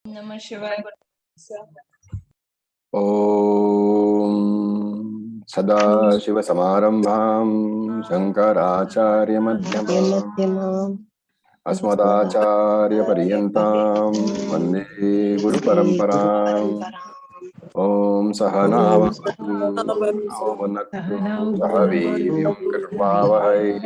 Namah Shivaya. Om Sadashiva Samarambham Shankaracharya Madhyamam Asmadacharya Paryantam Vande Guru Paramparam. Om Sahanavatu Navanatu Sahaviryam Karvavahai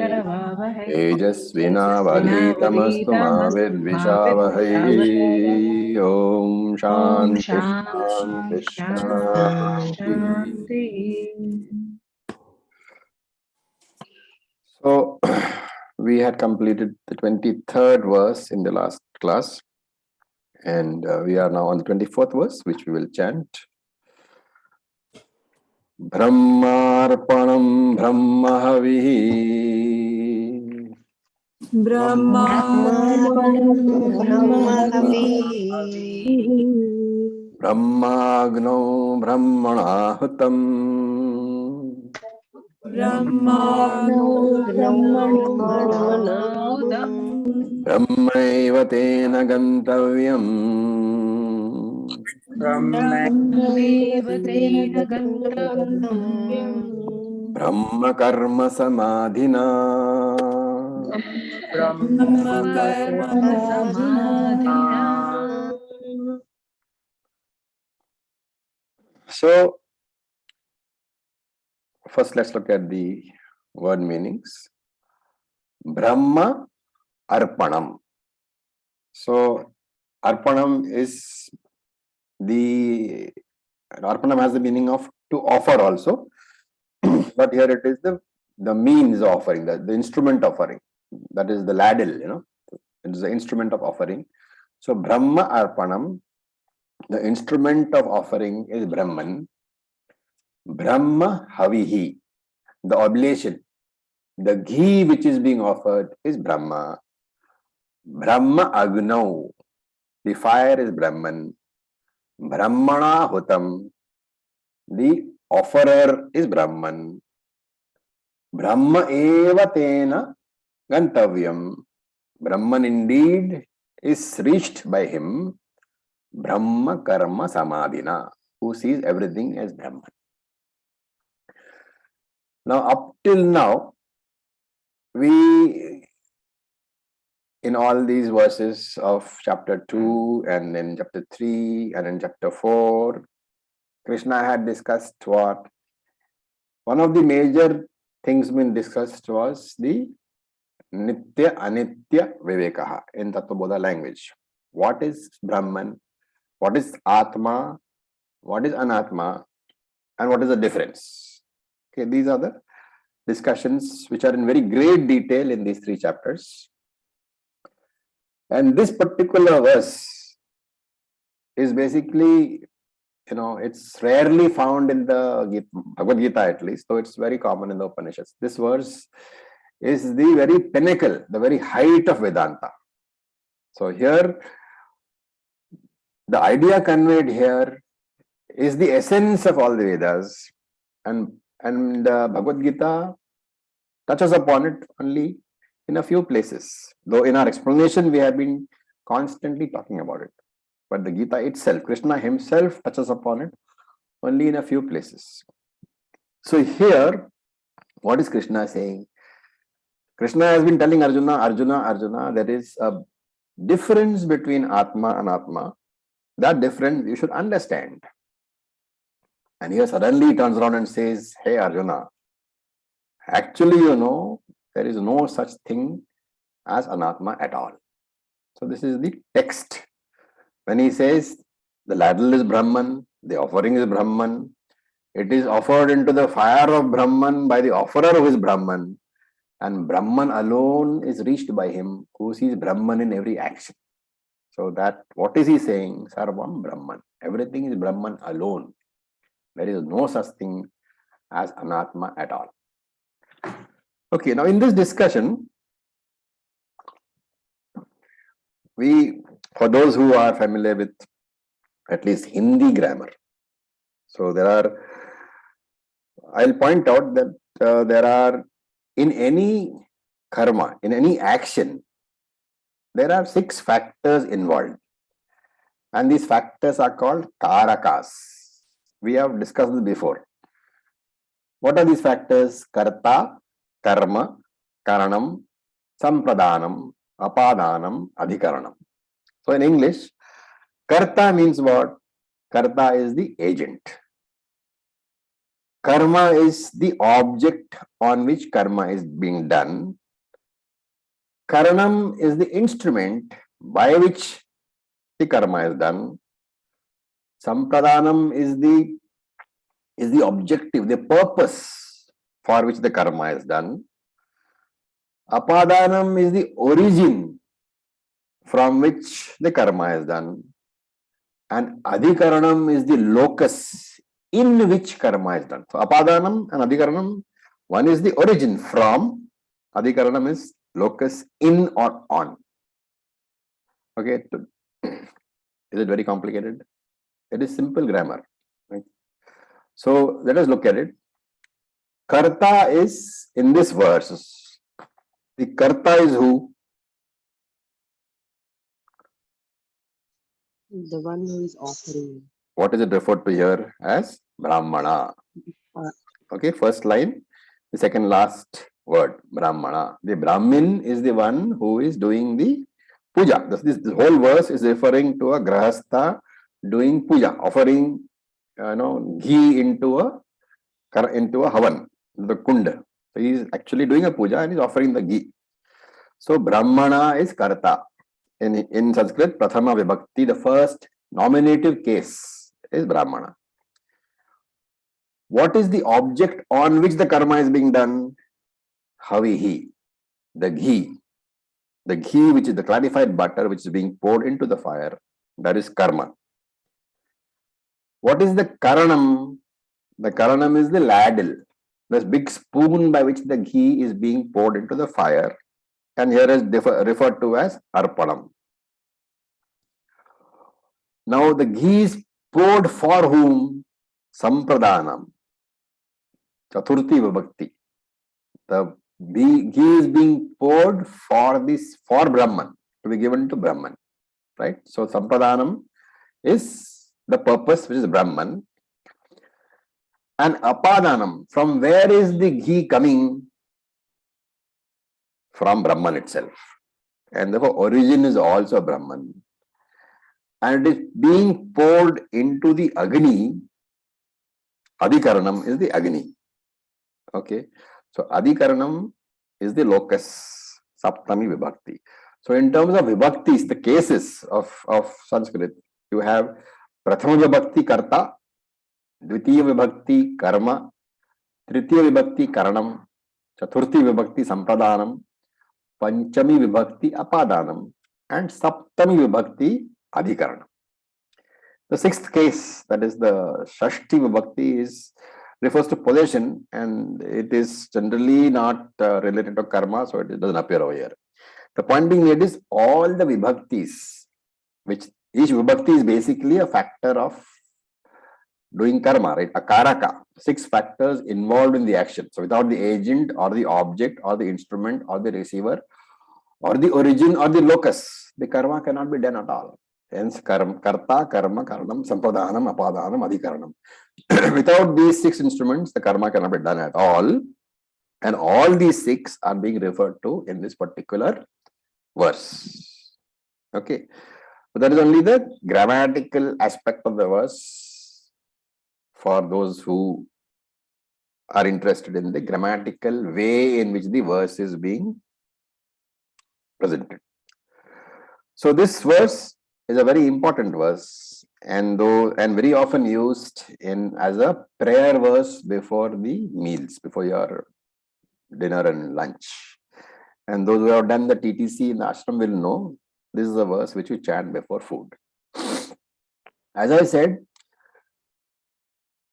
Tejasvinavadhitamastu ma vidvishavahai. Om Shanti Shanti Shanti. So, we had completed the 23rd verse in the last class, and we are now on the 24th verse, which we will chant. Brahmarpanam Brahmahavihi Brahmagno Brahmanahutam Brahmaiva tena gantavyam Brahma karma samadhina. So, first let's look at the word meanings. Brahma Arpanam. So, Arpanam is Arpanam has the meaning of to offer also, but here it is the means of offering, the instrument offering. That is the ladle, it is the instrument of offering. So, Brahma Arpanam, the instrument of offering is Brahman. Brahma Havihi, the oblation, the ghee which is being offered is Brahma. Brahma Agnau, the fire is Brahman. Brahmana Hutam, the offerer is Brahman. Brahma eva tena gantavyam, Brahman indeed is reached by him. Brahma karma samadhina, who sees everything as Brahman. Now, up till now, we, in all these verses of chapter 2 and then chapter 3 and in chapter 4, Krishna had discussed what? One of the major things being discussed was the Nitya Anitya Vivekaha in Tattvabodha language. What is Brahman? What is Atma? What is Anatma? And what is the difference? Okay, these are the discussions which are in very great detail in these 3 chapters. And this particular verse is basically, it's rarely found in the Bhagavad Geeta at least, though it's very common in the Upanishads. This verse is the very pinnacle, the very height of Vedanta. So here, the idea conveyed here is the essence of all the Vedas, and Bhagavad Gita touches upon it only in a few places. Though in our explanation, we have been constantly talking about it. But the Gita itself, Krishna himself touches upon it only in a few places. So here, what is Krishna saying? Krishna has been telling Arjuna, there is a difference between Atma and Atma. That difference you should understand. And here suddenly he turns around and says, hey Arjuna, actually there is no such thing as Anatma at all. So this is the text. When he says the ladle is Brahman, the offering is Brahman, it is offered into the fire of Brahman by the offerer who is Brahman, and Brahman alone is reached by him who sees Brahman in every action. So that, what is he saying? Sarvam Brahman. Everything is Brahman alone. There is no such thing as Anatma at all. Okay, now in this discussion, for those who are familiar with at least Hindi grammar, so I'll point out that there are, in any karma, in any action, there are 6 factors involved. And these factors are called karakas. We have discussed this before. What are these factors? Karta, karma, karanam, sampradanam, apadanam, adhikaranam. So in English, karta means what? Karta is the agent. Karma is the object on which karma is being done. Karanam is the instrument by which the karma is done. Sampradanam is the objective, the purpose for which the karma is done. Apadanam is the origin from which the karma is done. And adhikaranam is the locus in which karma is done. So apadanam and adhikaranam, one is the origin from, adhikaranam is locus in or on. Okay, is it very complicated? It is simple grammar. Right? So let us look at it. Karta is in this verse. The karta is who? The one who is offering. What is it referred to here as? Brahmana. Okay, first line, the second last word, Brahmana. The Brahmin is the one who is doing the puja. This whole verse is referring to a grahastha doing puja, offering ghee into a havan, the kunda. So he is actually doing a puja and he is offering the ghee. So Brahmana is karta. In Sanskrit, Prathama Vibhakti, the first nominative case is Brahmana. What is the object on which the karma is being done? Havihi, the ghee. The ghee, which is the clarified butter, which is being poured into the fire, that is karma. What is the karanam? The karanam is the ladle, the big spoon by which the ghee is being poured into the fire, and here is referred to as arpanam. Now the ghee is poured for whom? Sampradanam, Chaturthi Vibhakti. The ghee is being poured for Brahman, to be given to Brahman. Right? So Sampradanam is the purpose, which is Brahman. And Apadanam, from where is the ghee coming? From Brahman itself. And therefore origin is also Brahman. And it is being poured into the Agni. Adhikaranam is the Agni. Okay. So Adhikaranam is the locus, Saptami Vibhakti. So in terms of Vibhaktis, the cases of Sanskrit, you have Prathama Vibhakti Karta, Dvitiya Vibhakti Karma, Tritiya Vibhakti Karanam, Chaturthi Vibhakti Sampradanam, Panchami Vibhakti Apadanam, and Saptami Vibhakti Adhikaranam. The sixth case, that is the Shashti Vibhakti, refers to possession, and it is generally not related to karma, so it doesn't appear over here. The point being made is all the Vibhaktis, which each Vibhakti is basically a factor of doing karma, right? A karaka, 6 factors involved in the action. So without the agent or the object or the instrument or the receiver or the origin or the locus, the karma cannot be done at all. Hence, karta, karma, karanam, sampradanam, apadanam, adhikaranam. Without these 6 instruments, the karma cannot be done at all. And all these 6 are being referred to in this particular verse. Okay. But that is only the grammatical aspect of the verse for those who are interested in the grammatical way in which the verse is being presented. So this verse is a very important verse, and very often used as a prayer verse before the meals, before your dinner and lunch. And those who have done the TTC in the ashram will know this is a verse which we chant before food. As I said,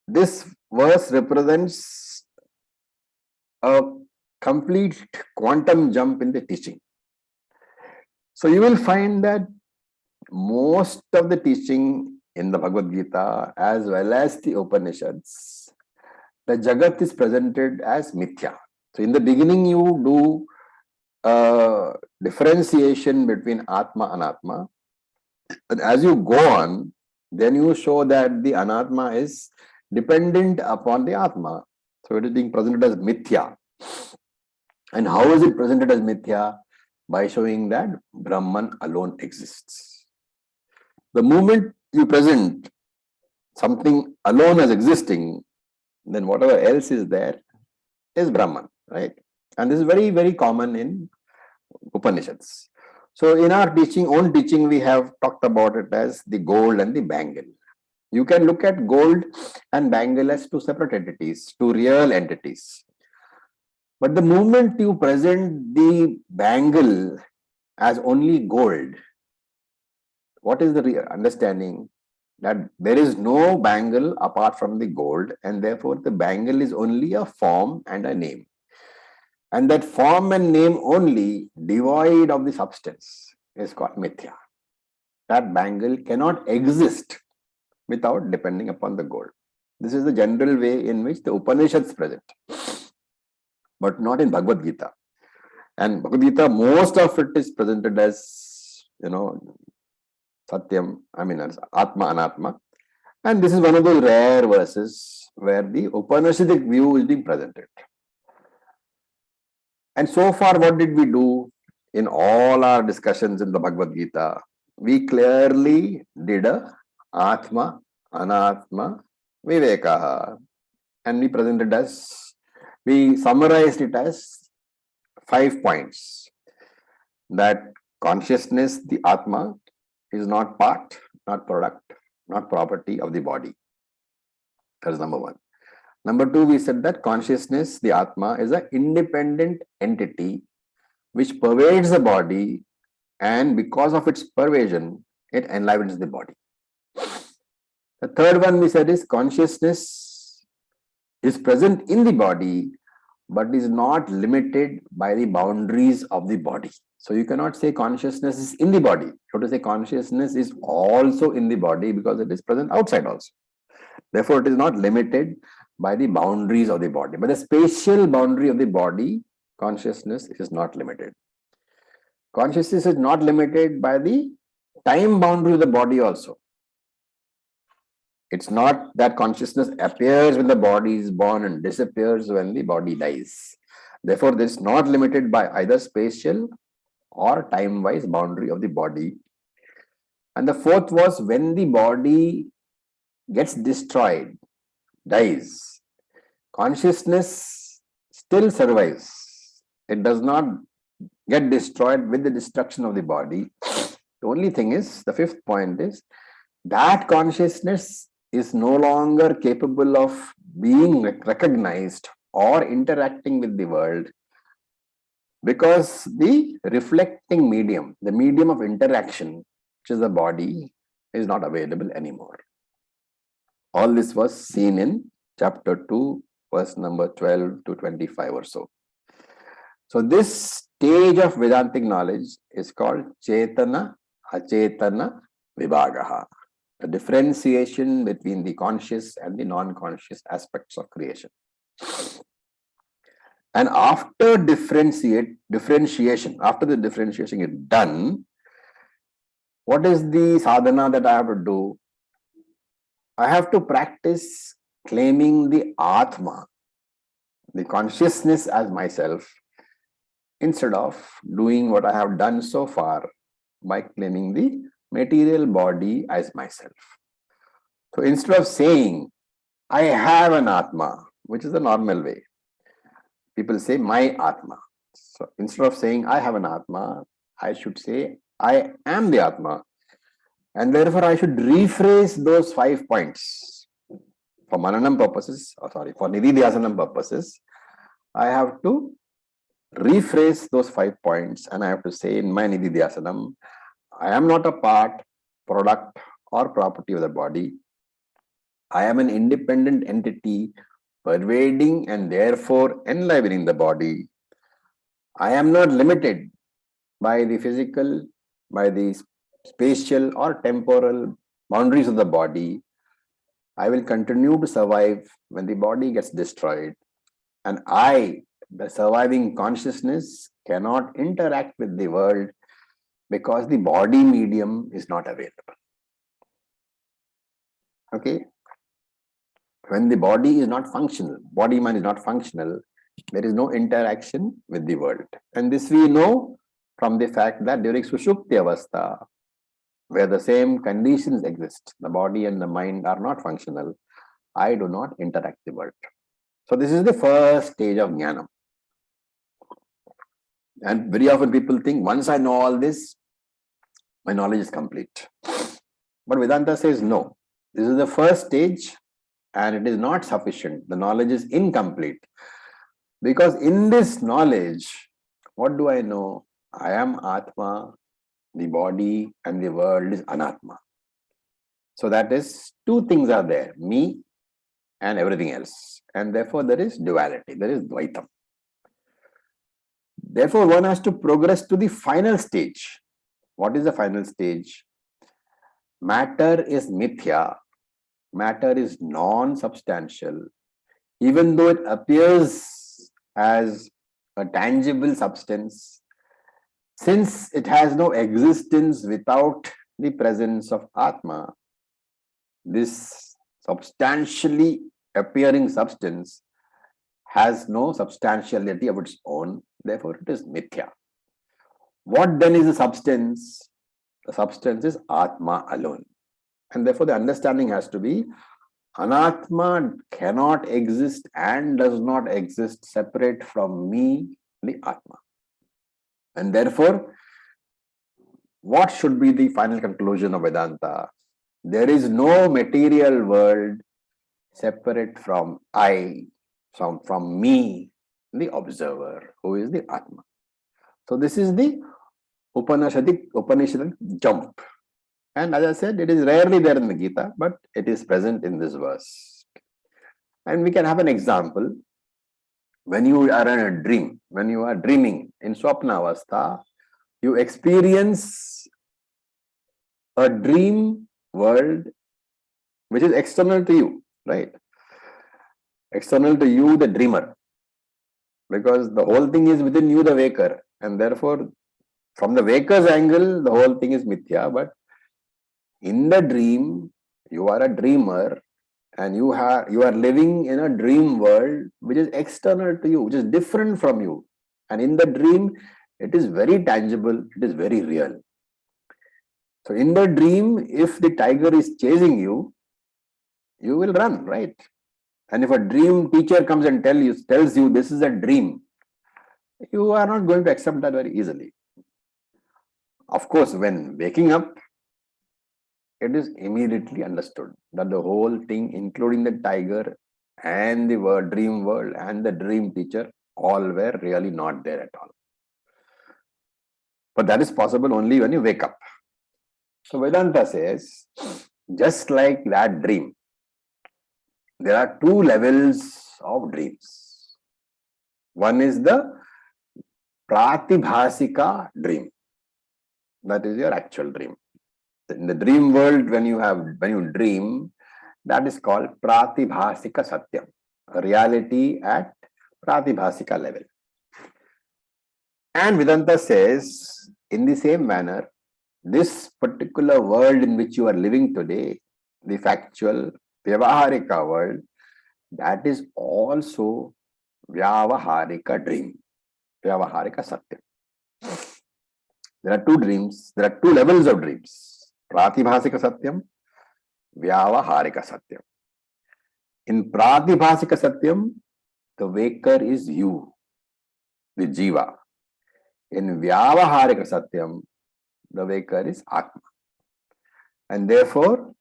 this verse represents a complete quantum jump in the teaching. So you will find that most of the teaching in the Bhagavad Gita as well as the Upanishads, the Jagat is presented as Mithya. So in the beginning you do differentiation between Atma and Anatma, And as you go on, then you show that the anatma is dependent upon the atma. So it is being presented as mithya. And how is it presented as mithya? By showing that Brahman alone exists. The moment you present something alone as existing, then whatever else is there is Brahman, right? And this is very, very common in Upanishads. So in our own teaching, we have talked about it as the gold and the bangle. You can look at gold and bangle as two separate entities, two real entities. But the moment you present the bangle as only gold, what is the understanding? That there is no bangle apart from the gold, and therefore the bangle is only a form and a name. And that form and name only, devoid of the substance, is called mithya. That bangle cannot exist without depending upon the gold. This is the general way in which the Upanishads present, but not in Bhagavad Gita. And Bhagavad Gita, most of it is presented as, Satyam, as Atma, Anatma. And this is one of those rare verses where the Upanishadic view is being presented. And so far, what did we do in all our discussions in the Bhagavad Gita? We clearly did a Atma, Anatma, Vivekaha. And we summarized it as 5 points. That consciousness, the Atma, is not part, not product, not property of the body. That is number 1. Number 2, we said that consciousness, the Atma, is an independent entity which pervades the body, and because of its pervasion, it enlivens the body. The third one we said is consciousness is present in the body, but is not limited by the boundaries of the body. So you cannot say consciousness is in the body. You have to say consciousness is also in the body because it is present outside also. Therefore, it is not limited by the boundaries of the body. But the spatial boundary of the body, consciousness is not limited. Consciousness is not limited by the time boundary of the body also. It's not that consciousness appears when the body is born and disappears when the body dies. Therefore, this is not limited by either spatial or time-wise boundary of the body. And the fourth was when the body gets destroyed, dies, consciousness still survives. It does not get destroyed with the destruction of the body. The only thing is, the fifth point is, that consciousness is no longer capable of being recognized or interacting with the world because the reflecting medium, the medium of interaction, which is the body, is not available anymore. All this was seen in chapter 2, verse number 12 to 25 or so. So this stage of Vedantic knowledge is called Chetana, Achetana, Vibhagaha. The differentiation between the conscious and the non-conscious aspects of creation. And after differentiation, after the differentiation is done, what is the sadhana that I have to do? I have to practice claiming the Atma, the consciousness as myself, instead of doing what I have done so far by claiming the material body as myself. So instead of saying, I have an Atma, which is the normal way, people say, my Atma. So instead of saying, I have an Atma, I should say, I am the Atma. And therefore, I should rephrase those 5 points. For Mananam purposes, for Nididhyasanam purposes, I have to rephrase those 5 points and I have to say in my Nididhyasanam, I am not a part, product, or property of the body. I am an independent entity pervading and therefore enlivening the body. I am not limited by the physical, by the spatial or temporal boundaries of the body. I will continue to survive when the body gets destroyed. And I, the surviving consciousness, cannot interact with the world Because the body medium is not available. Okay. When the body is not functional, body mind is not functional, there is no interaction with the world. And this we know from the fact that during Sushupti Avastha, where the same conditions exist, the body and the mind are not functional, I do not interact with the world. So this is the first stage of Jnanam. And very often people think, once I know all this, my knowledge is complete. But Vedanta says no. This is the first stage and it is not sufficient. The knowledge is incomplete. Because in this knowledge, what do I know? I am Atma, the body and the world is Anatma. So that is, two things are there, me and everything else. And therefore there is duality, there is Dvaitam. Therefore one has to progress to the final stage. What is the final stage? Matter is mithya. Matter is non-substantial. Even though it appears as a tangible substance, since it has no existence without the presence of Atma, this substantially appearing substance has no substantiality of its own, therefore it is mithya. What then is the substance? The substance is Atma alone. And therefore the understanding has to be Anatma cannot exist and does not exist separate from me, the Atma. And therefore, what should be the final conclusion of Vedanta? There is no material world separate from I, from me, the observer, who is the Atma. So this is the Upanishadic jump. And as I said, it is rarely there in the Gita, but it is present in this verse. And we can have an example. When you are in a dream, when you are dreaming in Swapnavastha, you experience a dream world which is external to you, right? External to you, the dreamer. Because the whole thing is within you, the waker. And therefore, from the waker's angle, the whole thing is mithya. But in the dream, you are a dreamer and you are living in a dream world which is external to you, which is different from you. And in the dream, it is very tangible, it is very real. So in the dream, if the tiger is chasing you, you will run, right? And if a dream teacher comes and tells you this is a dream, you are not going to accept that very easily. Of course, when waking up, it is immediately understood that the whole thing, including the tiger and the dream world and the dream teacher, all were really not there at all. But that is possible only when you wake up. So Vedanta says, just like that dream, there are two levels of dreams. One is the Pratibhasika dream. That is your actual dream. In the dream world, when you dream, that is called Pratibhasika Satyam, a reality at Pratibhasika level. And Vedanta says, in the same manner, this particular world in which you are living today, the factual Vyavaharika world, that is also Vyavaharika dream, Vyavaharika Satyam. There are two dreams, there are two levels of dreams. Pratibhasika Satyam, Vyavaharika Satyam. In Pratibhasika Satyam, the waker is you, the Jiva. In Vyavaharika Satyam, the waker is Atma. And therefore,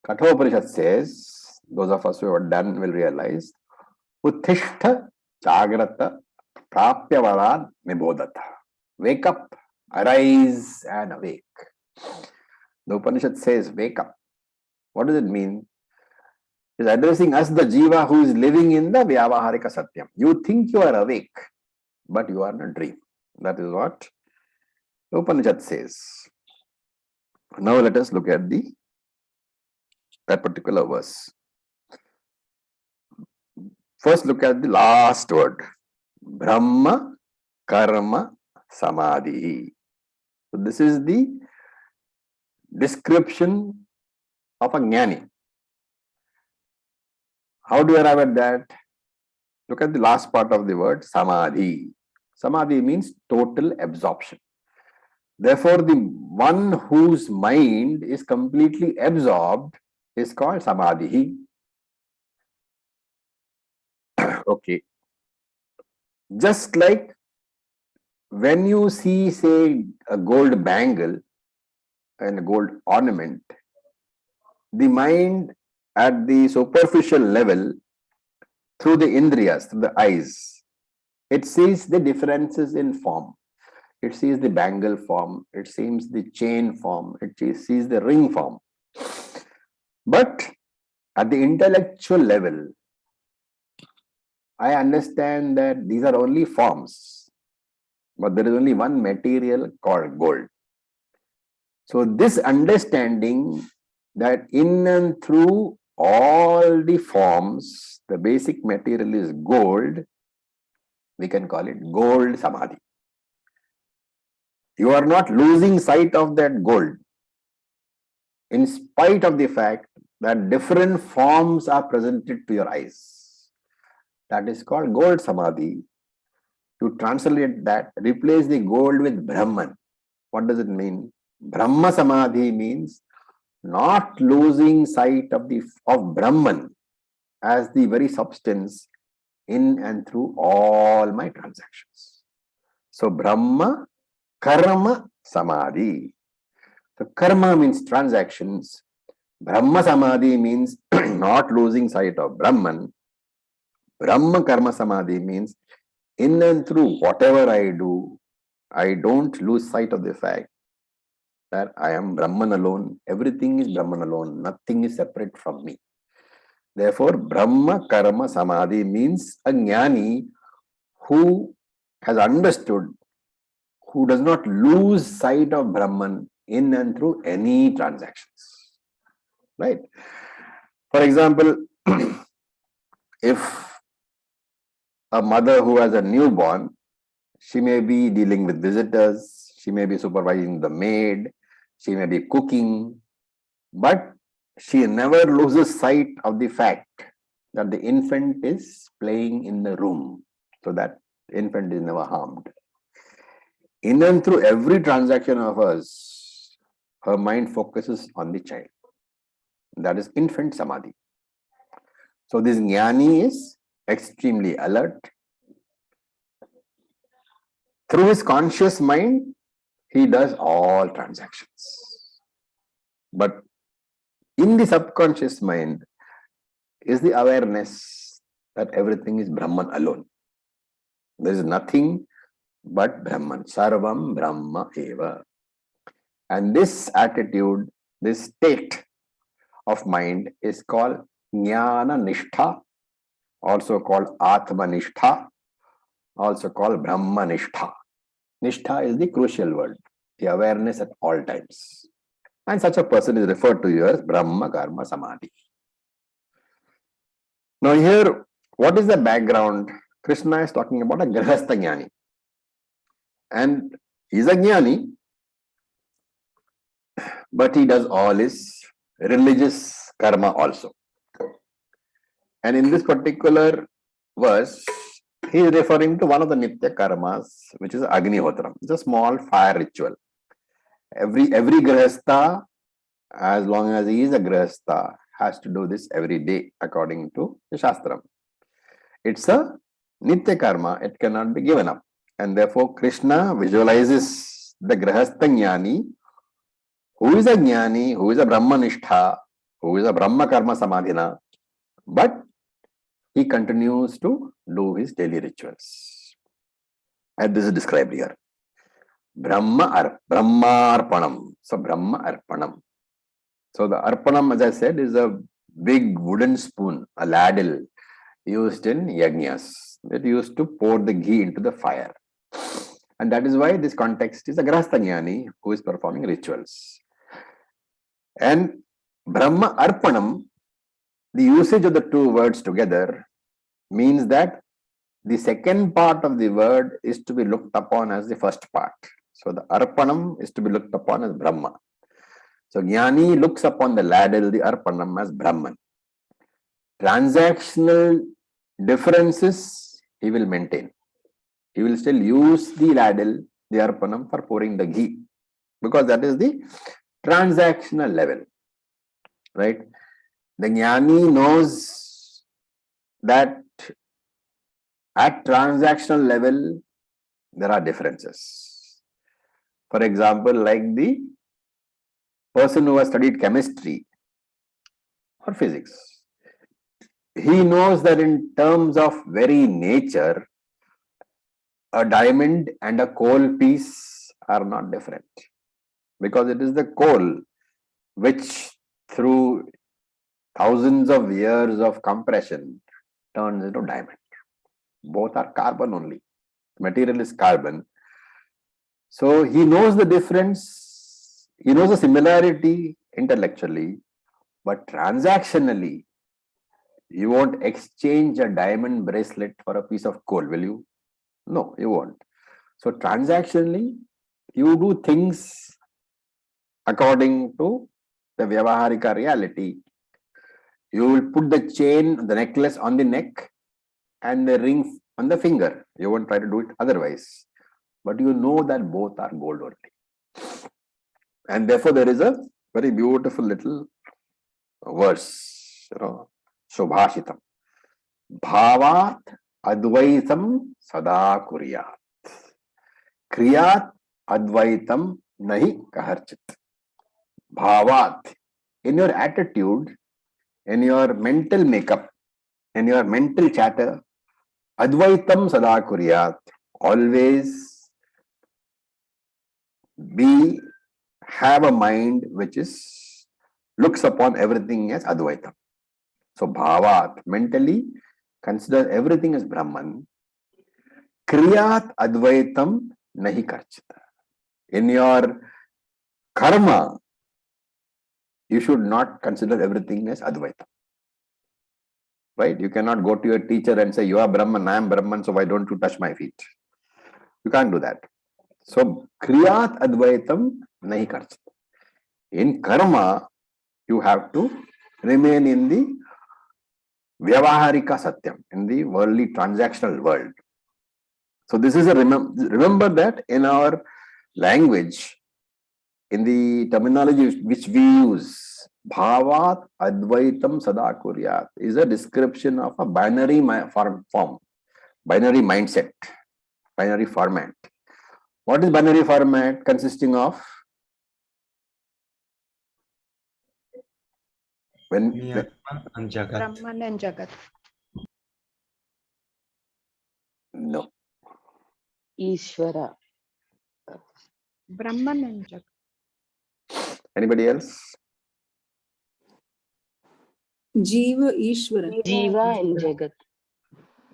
Kathopanishad says, those of us who have done will realize, Uttishta Jagrata Prapyavaran Nibodata. Wake up, arise and awake. The Upanishad says, wake up. What does it mean? It is addressing us, the Jiva who is living in the Vyavaharika Satyam. You think you are awake, but you are in a dream. That is what the Upanishad says. Now let us look at that particular verse. First look at the last word. Brahma Karma Samadhi. So this is the description of a jnani. How do you arrive at that? Look at the last part of the word, samadhi. Samadhi means total absorption. Therefore, the one whose mind is completely absorbed is called samadhi. Okay. Just like when you see, say, a gold bangle and a gold ornament, the mind at the superficial level, through the indriyas, through the eyes, it sees the differences in form. It sees the bangle form, it sees the chain form, it sees the ring form. But at the intellectual level, I understand that these are only forms, but there is only one material called gold. So this understanding that in and through all the forms, the basic material is gold, we can call it gold samadhi. You are not losing sight of that gold, in spite of the fact that different forms are presented to your eyes. That is called gold samadhi. To translate that, replace the gold with Brahman. What does it mean? Brahma samadhi means not losing sight of Brahman as the very substance in and through all my transactions. So Brahma karma samadhi. So karma means transactions. Brahma samadhi means not losing sight of Brahman. Brahma karma samadhi means in and through whatever I do, I don't lose sight of the fact that I am Brahman alone. Everything is Brahman alone. Nothing is separate from me. Therefore, Brahma karma samadhi means a jnani who has understood, who does not lose sight of Brahman in and through any transactions. Right? For example, if a mother who has a newborn, she may be dealing with visitors, she may be supervising the maid, she may be cooking, but she never loses sight of the fact that the infant is playing in the room, so that the infant is never harmed. In and through every transaction of hers, her mind focuses on the child. That is infant samadhi. So this jnani is extremely alert. Through his conscious mind, he does all transactions. But in the subconscious mind is the awareness that everything is Brahman alone. There is nothing but Brahman. Sarvam Brahma eva. And this attitude, this state of mind is called Jnānanishtha, also called Atmanishtha, also called Brahmanishtha. Nishtha is the crucial word, the awareness at all times. And such a person is referred to here as Brahma Karma Samadhi. Now here, what is the background? Krishna is talking about a Grihastha Jnani. And he is a Jnani, but he does all his religious karma also. And in this particular verse, he is referring to one of the Nitya karmas, which is Agnihotram. It's a small fire ritual. Every Grihastha, as long as he is a Grihastha, has to do this every day according to the Shastram. It's a Nitya karma, it cannot be given up. And therefore, Krishna visualizes the Grihastha Jnani, who is a Jnani, who is a Brahmanishtha, who is a Brahma Karma Samadhina, but he continues to do his daily rituals. And this is described here. Brahmarpanam. So Brahma Arpanam. So the Arpanam, as I said, is a big wooden spoon, a ladle, used in yajnas. It used to pour the ghee into the fire. And that is why this context is a Grihastha Jnani who is performing rituals. And Brahma Arpanam, the usage of the two words together means that the second part of the word is to be looked upon as the first part. So the Arpanam is to be looked upon as Brahma. So Jnani looks upon the ladle, the Arpanam, as Brahman. Transactional differences he will maintain. He will still use the ladle, the Arpanam, for pouring the ghee, because that is the transactional level, right? The Jnani knows that at transactional level there are differences. For example, like the person who has studied chemistry or physics, he knows that in terms of very nature, a diamond and a coal piece are not different, because it is the coal which, through thousands of years of compression, turns into diamond. Both are carbon only. Material is carbon. So he knows the difference, he knows the similarity intellectually, but transactionally, you won't exchange a diamond bracelet for a piece of coal, will you? No, you won't. So transactionally, you do things according to the Vyavaharika reality. You will put the chain, the necklace on the neck and the ring on the finger. You won't try to do it otherwise. But you know that both are gold only. And therefore, there is a very beautiful little verse, Shobhashitam. Bhavat advaitam sada kuryat. Kriyat advaitam nahi kaharchit. Bhavat. In your attitude, in your mental makeup, in your mental chatter, advaitam sada kuryat. Always have a mind which looks upon everything as advaitam. So bhavat, mentally consider everything as Brahman. Kriyat advaitam nahi karchita. In your karma, you should not consider everything as advaitam. Right? You cannot go to your teacher and say, you are Brahman, I am Brahman, so why don't you touch my feet? You can't do that. So kriyat advaitam nahi karchita. In karma, you have to remain in the Vyavaharika Satyam, in the worldly transactional world. So this is a remember that in our language, in the terminology which we use, Bhavat Advaitam Sada Kuryat is a description of a binary form, binary mindset, binary format. What is binary format? Consisting of Brahman and Jagat. Brahman and Jagat. No. Easwara. Brahman and Jagat. Anybody else? Jiva Ishvara. Jiva and Jagat.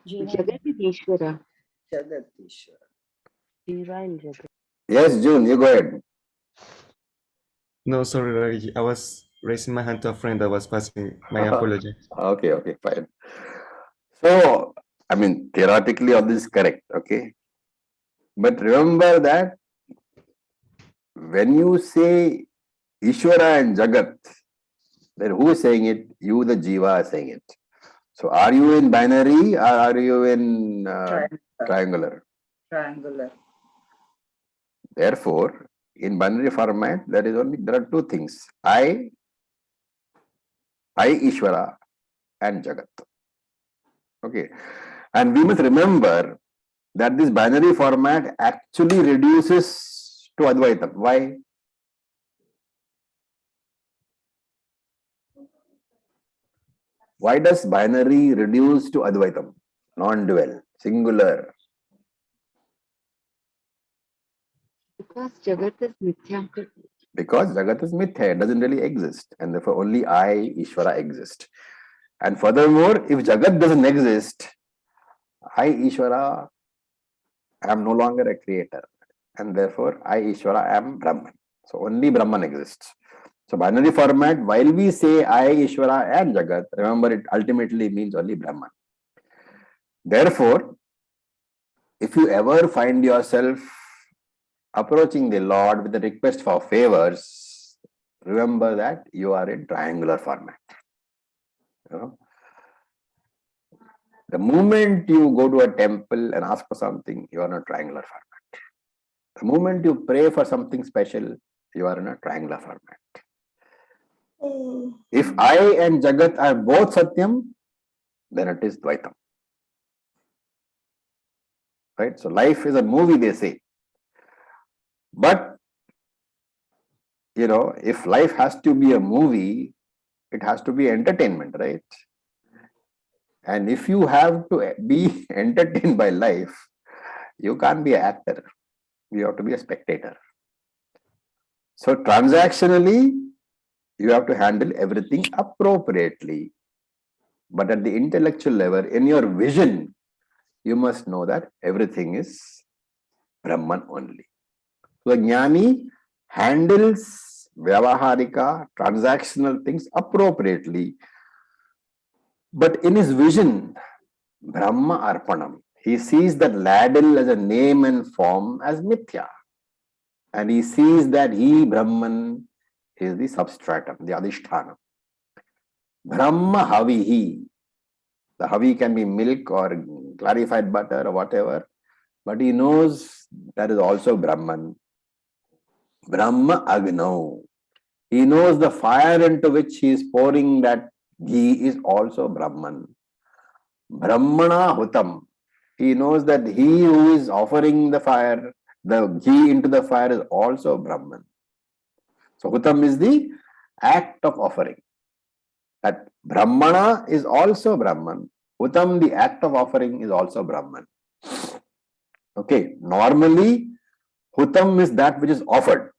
Jagat is Easwara. Jagat Ishwara. Jiva and Jagat. Yes, June, you go ahead. No, sorry, Ravi. I was raising my hand to a friend that was passing. My apologies. Okay, fine. So, I mean, theoretically, all this is correct, okay? But remember that when you say Ishvara and Jagat, then who is saying it? You, the Jiva, are saying it. So, are you in binary or are you in triangular? Triangular. Therefore, in binary format, there are two things. I Ishvara and Jagat. Okay. And we must remember that this binary format actually reduces to Advaitam. Why? Why does binary reduce to Advaitam? Non-dual, singular. Because Jagat is Mithya. Because Jagat is Mithya, it doesn't really exist. And therefore only I, Ishvara, exist. And furthermore, if Jagat doesn't exist, I, Ishvara, am no longer a creator. And therefore, I, Ishvara, am Brahman. So only Brahman exists. So binary format, while we say I, Ishvara, and Jagat, remember it ultimately means only Brahman. Therefore, if you ever find yourself approaching the Lord with a request for favors, remember that you are in triangular format. You know? The moment you go to a temple and ask for something, you are in a triangular format. The moment you pray for something special, you are in a triangular format. If I and Jagat are both Satyam, then it is Dvaitam. Right? So life is a movie, they say. But, if life has to be a movie, it has to be entertainment, right? And if you have to be entertained by life, you can't be an actor. You have to be a spectator. So transactionally, you have to handle everything appropriately. But at the intellectual level, in your vision, you must know that everything is Brahman only. So the Jnani handles Vyavaharika, transactional things appropriately. But in his vision, Brahma Arpanam, he sees that ladle as a name and form as Mithya. And he sees that he, Brahman, is the substratum, the Adhishthanam. Brahma Havihi. The Havi can be milk or clarified butter or whatever. But he knows that is also Brahman. Brahma Agnau. He knows the fire into which he is pouring that ghee is also Brahman. Brahmana Hutam. He knows that he who is offering the fire, the ghee into the fire is also Brahman. So Hutam is the act of offering. That Brahmana is also Brahman. Hutam, the act of offering, is also Brahman. Okay, normally Hutam is that which is offered.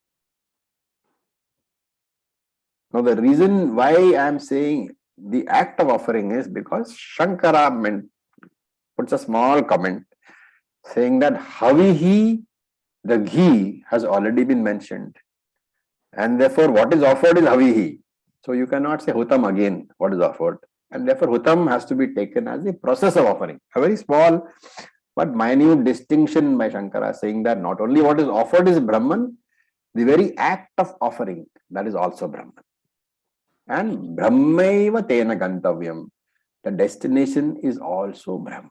Now the reason why I am saying the act of offering is because Shankara puts a small comment saying that Havihi, the ghee, has already been mentioned. And therefore what is offered is Havihi. So you cannot say Hutam again, what is offered. And therefore Hutam has to be taken as the process of offering. A very small but minute distinction by Shankara saying that not only what is offered is Brahman, the very act of offering, that is also Brahman. And Brahmaiva tena gantavyam, the destination is also Brahman.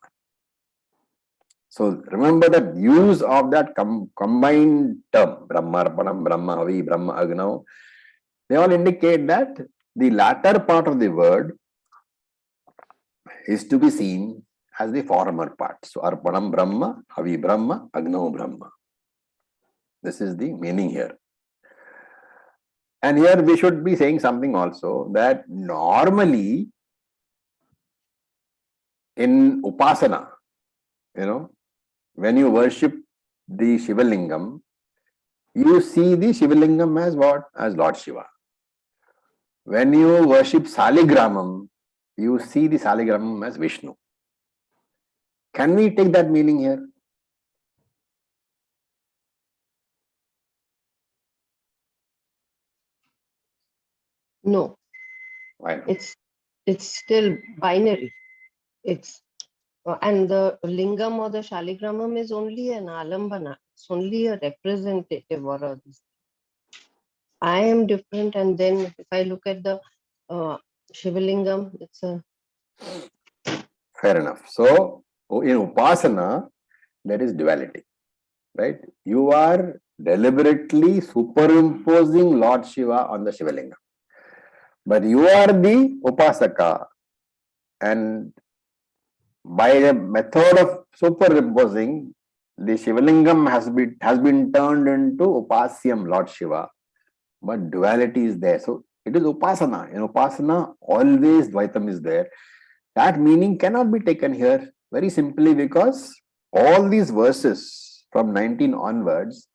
So remember that use of that combined term, Brahmarpanam, Brahma Havi, Brahma Agnau, they all indicate that the latter part of the word is to be seen as the former part. So Arpanam Brahma, Havi Brahma, Agnau Brahma. This is the meaning here. And here we should be saying something also, that normally in Upasana, when you worship the Shivalingam, you see the Shivalingam as what? As Lord Shiva. When you worship Saligramam, you see the Saligramam as Vishnu. Can we take that meaning here? No, Why not? it's still binary. It's and the lingam or the shaligramam is only an alambana. It's only a representative or a. I am different, and then if I look at the Shivalingam, it's a. Fair enough. So in Upasana, there is duality, right? You are deliberately superimposing Lord Shiva on the Shivalingam. But you are the Upasaka, and by the method of superimposing, the Shivalingam has been turned into Upasyam Lord Shiva. But duality is there. So it is Upasana. In Upasana, always Dvaitam is there. That meaning cannot be taken here very simply because all these verses from 19 onwards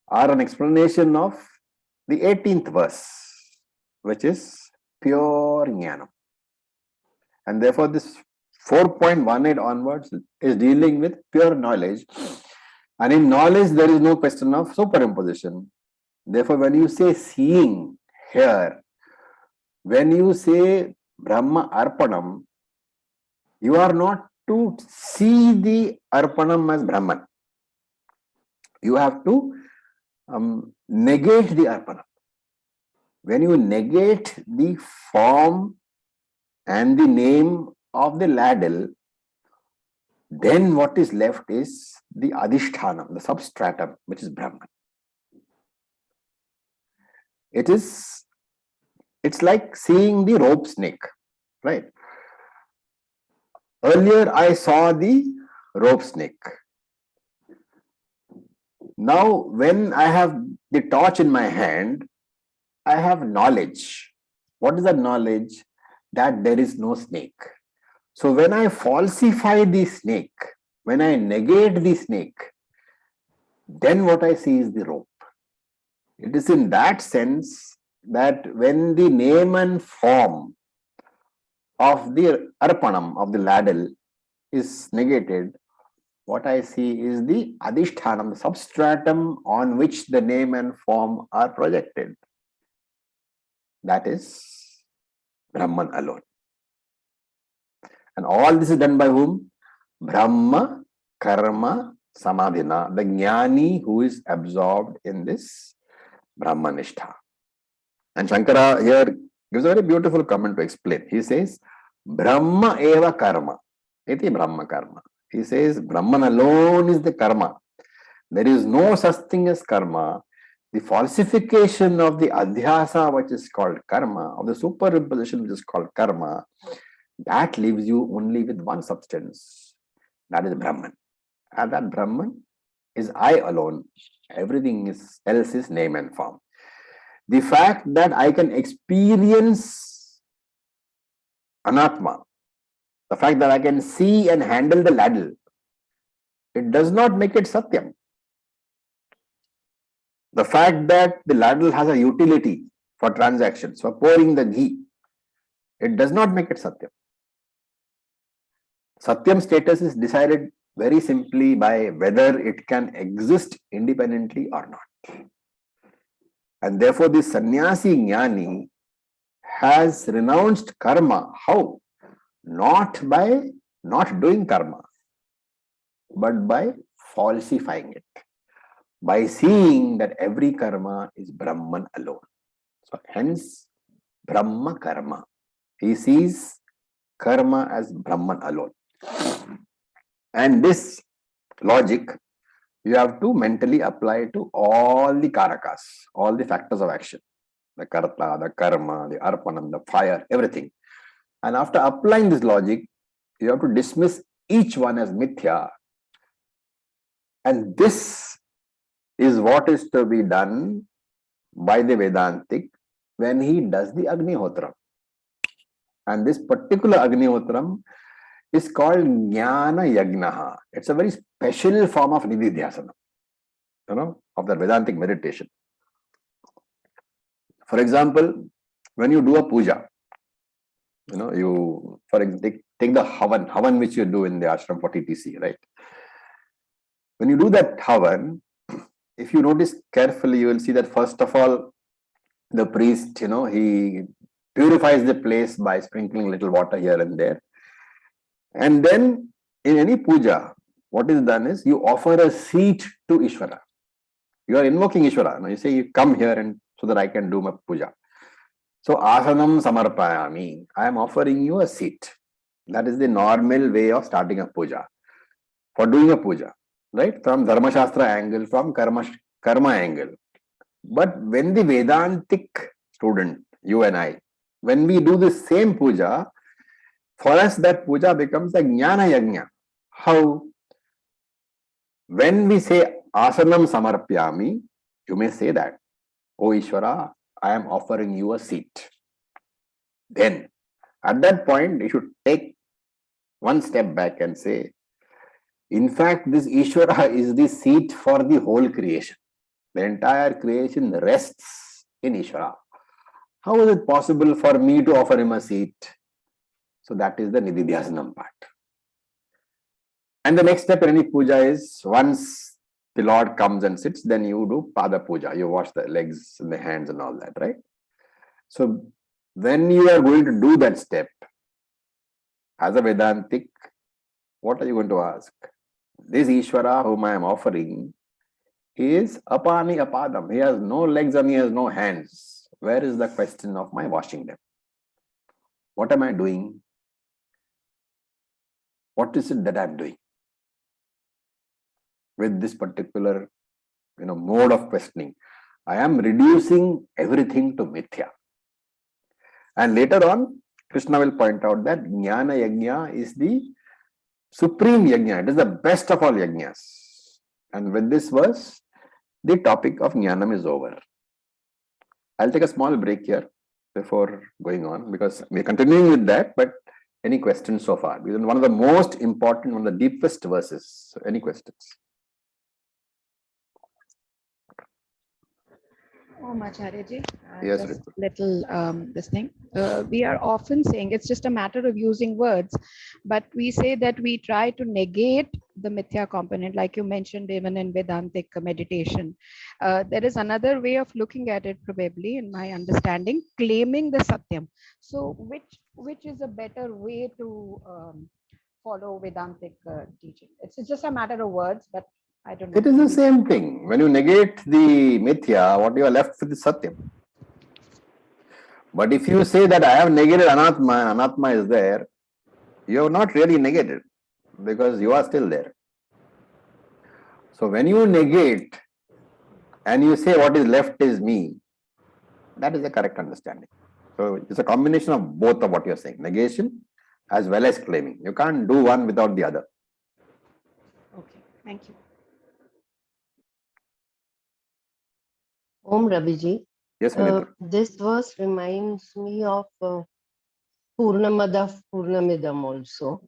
are an explanation of the 18th verse, which is pure Jnana. And therefore this 4.18 onwards is dealing with pure knowledge. And in knowledge, there is no question of superimposition. Therefore, when you say seeing here, when you say Brahma Arpanam, you are not to see the Arpanam as Brahman. You have to negate the arpana. When you negate the form and the name of the ladle, then what is left is the adhishthanam, the substratum, which is Brahman. It's like seeing the rope snake, right? Earlier I saw the rope snake. Now when I have the torch in my hand, I have knowledge. What is that knowledge? That there is no snake. So when I falsify the snake, when I negate the snake, then what I see is the rope. It is in that sense that when the name and form of the arpanam, of the ladle, is negated, what I see is the adhishthanam, the substratum on which the name and form are projected. That is Brahman alone. And all this is done by whom? Brahma, Karma, Samadhina, the Jnani who is absorbed in this Brahmanishtha. And Shankara here gives a very beautiful comment to explain. He says, Brahma eva karma. Iti Brahma karma. He says, Brahman alone is the karma. There is no such thing as karma. The falsification of the adhyasa, which is called karma, of the superimposition, which is called karma, that leaves you only with one substance. That is Brahman. And that Brahman is I alone. Everything else is name and form. The fact that I can experience anatma, the fact that I can see and handle the ladle, it does not make it satyam. The fact that the ladle has a utility for transactions, for pouring the ghee, it does not make it satyam. Satyam status is decided very simply by whether it can exist independently or not. And therefore, the sannyasi jnani has renounced karma. How? Not by not doing karma, but by falsifying it, by seeing that every karma is Brahman alone. So hence, Brahma karma. He sees karma as Brahman alone. And this logic, you have to mentally apply to all the karakas, all the factors of action, the karta, the karma, the arpanam, the fire, everything. And after applying this logic, you have to dismiss each one as mithya. And this is what is to be done by the Vedantic when he does the Agnihotram. And this particular Agnihotram is called Jnānayoga. It's a very special form of Nididhyasana, of the Vedantic meditation. For example, when you do a puja, you, for example, take the Havan which you do in the ashram for TTC, right? When you do that Havan, if you notice carefully, you will see that first of all, the priest, he purifies the place by sprinkling little water here and there. And then in any puja, what is done is you offer a seat to Easwara. You are invoking Easwara. Now you say, you come here and so that I can do my puja. So asanam samarpayami. I am offering you a seat. That is the normal way of starting a puja. For doing a puja, right? From Dharma Shastra angle, from karma angle. But when the Vedantic student, you and I, when we do the same puja, for us that puja becomes a Jnānayoga. How? When we say asanam samarpyami, you may say that, O Easwara, I am offering you a seat. Then, at that point, you should take one step back and say, in fact, this Easwara is the seat for the whole creation. The entire creation rests in Easwara. How is it possible for me to offer him a seat? So that is the Nididhyasanam part. And the next step in any puja is, once the Lord comes and sits, then you do Pada Puja. You wash the legs and the hands and all that, right? So when you are going to do that step, as a Vedantic, what are you going to ask? This Easwara whom I am offering, He is apani apadam. He has no legs and he has no hands. Where is the question of my washing them? What am I doing? What is it that I'm doing? With this particular, mode of questioning, I am reducing everything to mithya. And later on, Krishna will point out that Jnānayoga is the supreme yajna. It is the best of all yajnas. And with this verse, the topic of Jnanam is over. I'll take a small break here before going on, because we're continuing with that, but any questions so far? Because one of the most important, one of the deepest verses. So any questions? Acharya ji, Yes, just Ritu. little this thing. We are often saying it's just a matter of using words, but we say that we try to negate the mithya component, like you mentioned, even in Vedantic meditation. There is another way of looking at it, probably, in my understanding, claiming the Satyam. So, which is a better way to follow Vedantic teaching? It's just a matter of words, but I don't know. It is the same thing. When you negate the mithya, what you are left with is satyam. But if you say that I have negated anatma, and anatma is there, you have not really negated, because you are still there. So when you negate and you say what is left is me, that is the correct understanding. So it's a combination of both of what you are saying, negation as well as claiming. You can't do one without the other. Okay, thank you. Om Rabiji. Yes, Vinitra. This verse reminds me of Purnamada Purnamidam also.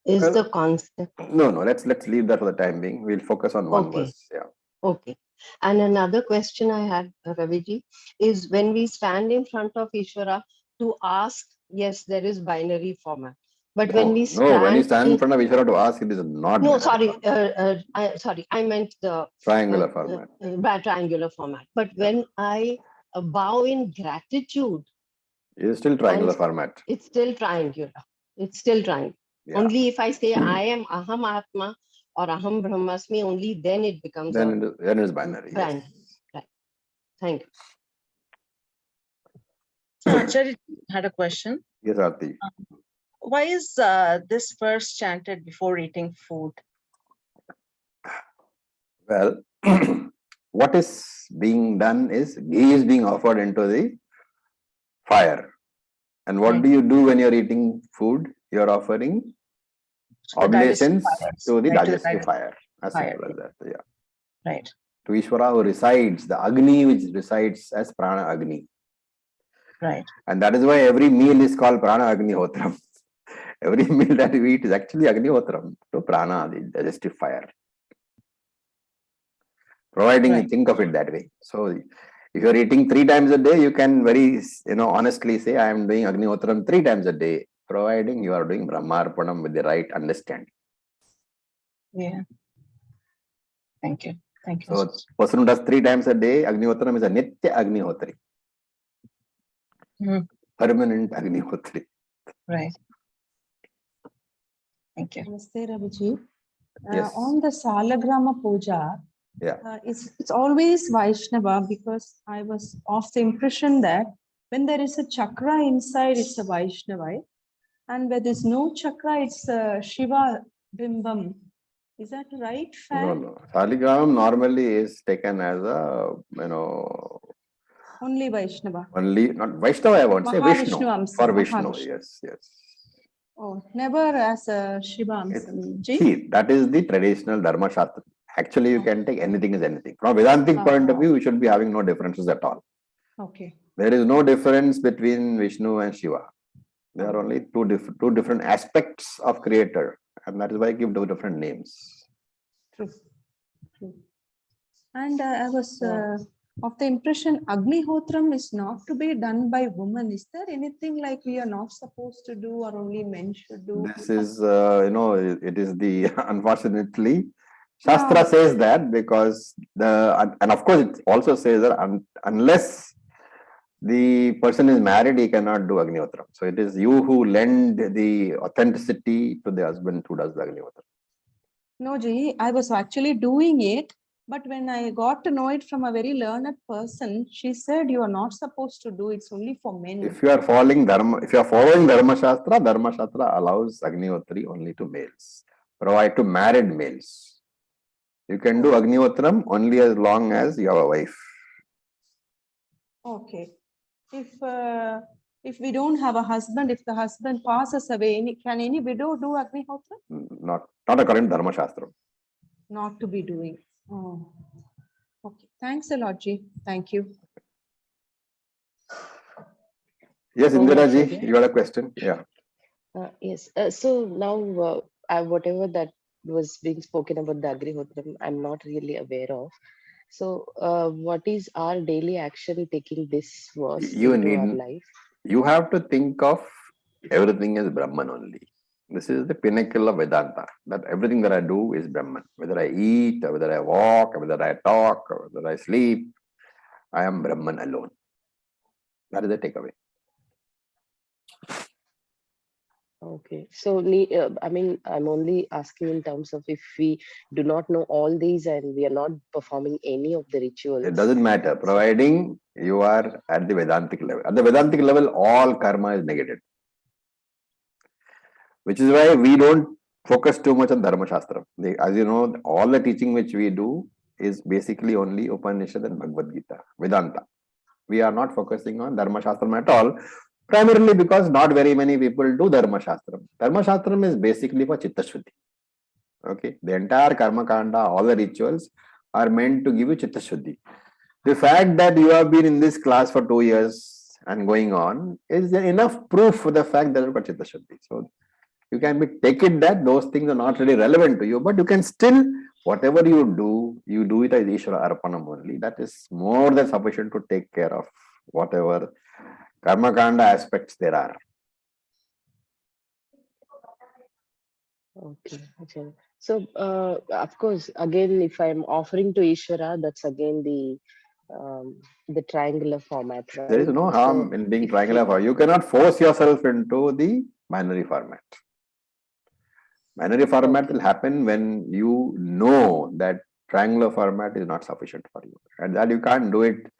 Is Well, the concept. No, let's leave that for the time being. We'll focus on one Okay. verse. Yeah. Okay. And another question I had, Raviji, is when we stand in front of Ishvara to ask, yes, there is binary format. But when we stand, when you stand in front of Ishvara to ask, it is not. No, binary. sorry, I meant the Triangular format. Triangular format. But when I bow in gratitude, It is still triangular format. it's still triangular. It's still triangular. Yeah. Only if I say I am Aham Atma or Aham Brahmasmi, only then it becomes Then it is binary. binary. Yes. Right. Thank you. So Acharya had a question. Yes, Aarti. Why is this verse chanted before eating food? Well, what is being done is ghee is being offered into the fire. And what do you do when you're eating food? You're offering oblations to the digestive fire. As simple as that. Yeah. Right. To Ishvara who resides, the Agni which resides as Prana Agni. Right. And that is why every meal is called Prana Agni Hotram. Every meal that we eat is actually Agni Hotram to Prana, the digestive fire. Providing you think of it that way. So if you're eating 3 times a day, you can very honestly say, I am doing Agni Hotram 3 times a day, providing you are doing Brahmarpanam with the right understanding. Yeah. Thank you. Thank you. So person who does 3 times a day, Agni Hotram is a Nitya Agni Hotri. Permanent Agni Hotri. Right. Thank you. Namaste, Raviji. Yes. On the Salagrama Puja, Yeah. it's always Vaishnava, because I was of the impression that when there is a chakra inside, it's a Vaishnava, and where there's no chakra, it's a Shiva Bimbam. Is that right? No. Saligramam normally is taken as a, Only Vaishnava. only, not Vaishnava, I won't say Vishnu. Amsa, For Vishnu, Mahavishnu. yes. Oh, never as a Shiva Amsa. See, that is the traditional Dharma Shastra. Actually, you can take anything as anything. From a Vedantic point of view, we should be having no differences at all. Okay. There is no difference between Vishnu and Shiva. There are only two different aspects of Creator, and that is why I give 2 different names. True. And I was of the impression Agnihotram is not to be done by women. Is there anything like we are not supposed to do or only men should do? This is, it is the, unfortunately, Shastra says that because and of course it also says that unless the person is married, he cannot do Agnihotram. So it is you who lend the authenticity to the husband who does the Agnihotram. No, Ji, I was actually doing it. But when I got to know it from a very learned person, she said, you are not supposed to do it. It's only for men. If you are following Dharma Shastra allows Agnihotri only to males, provide to married males. You can do Agnihotram only as long as you have a wife. Okay. If we don't have a husband, if the husband passes away, can any widow do Agnihotra? Not according to Dharma Shastra. Not to be doing. Oh. Okay. Thanks a lot, Ji. Thank you. Yes, Oh, Indira ji, Acharya. you got a question? Yeah. Yes. So now, whatever that was being spoken about the Agnihotram, I'm not really aware of. So, what is our daily action taking this verse into our life? You have to think of everything as Brahman only. This is the pinnacle of Vedanta, that everything that I do is Brahman. Whether I eat, or whether I walk, or whether I talk, or whether I sleep, I am Brahman alone. That is the takeaway. Okay. So, I mean, I'm only asking in terms of if we do not know all these and we are not performing any of the rituals. It doesn't matter, providing you are at the Vedantic level. At the Vedantic level, all karma is negated. Which is why we don't focus too much on Dharma Shastra. As you know, all the teaching which we do is basically only Upanishad and Bhagavad Gita, Vedanta. We are not focusing on Dharma Shastra at all, primarily because not very many people do Dharma Shastra. Dharma Shastra is basically for Chitta Shuddhi. Okay, the entire Karma Kanda, all the rituals are meant to give you Chitta Shuddhi. The fact that you have been in this class for 2 years and going on is enough proof for the fact that you've got Chitta Shuddhi. So, you can take it that those things are not really relevant to you, but you can still, whatever you do it as Ishvara Arpanam only. That is more than sufficient to take care of whatever Karma Kanda aspects there are. Okay. Okay. So, of course, again, if I'm offering to Ishvara, that's again the triangular format, right? There is no harm in being triangular format. You cannot force yourself into the binary format. Binary format will happen when you know that triangular format is not sufficient for you, and that you can't do it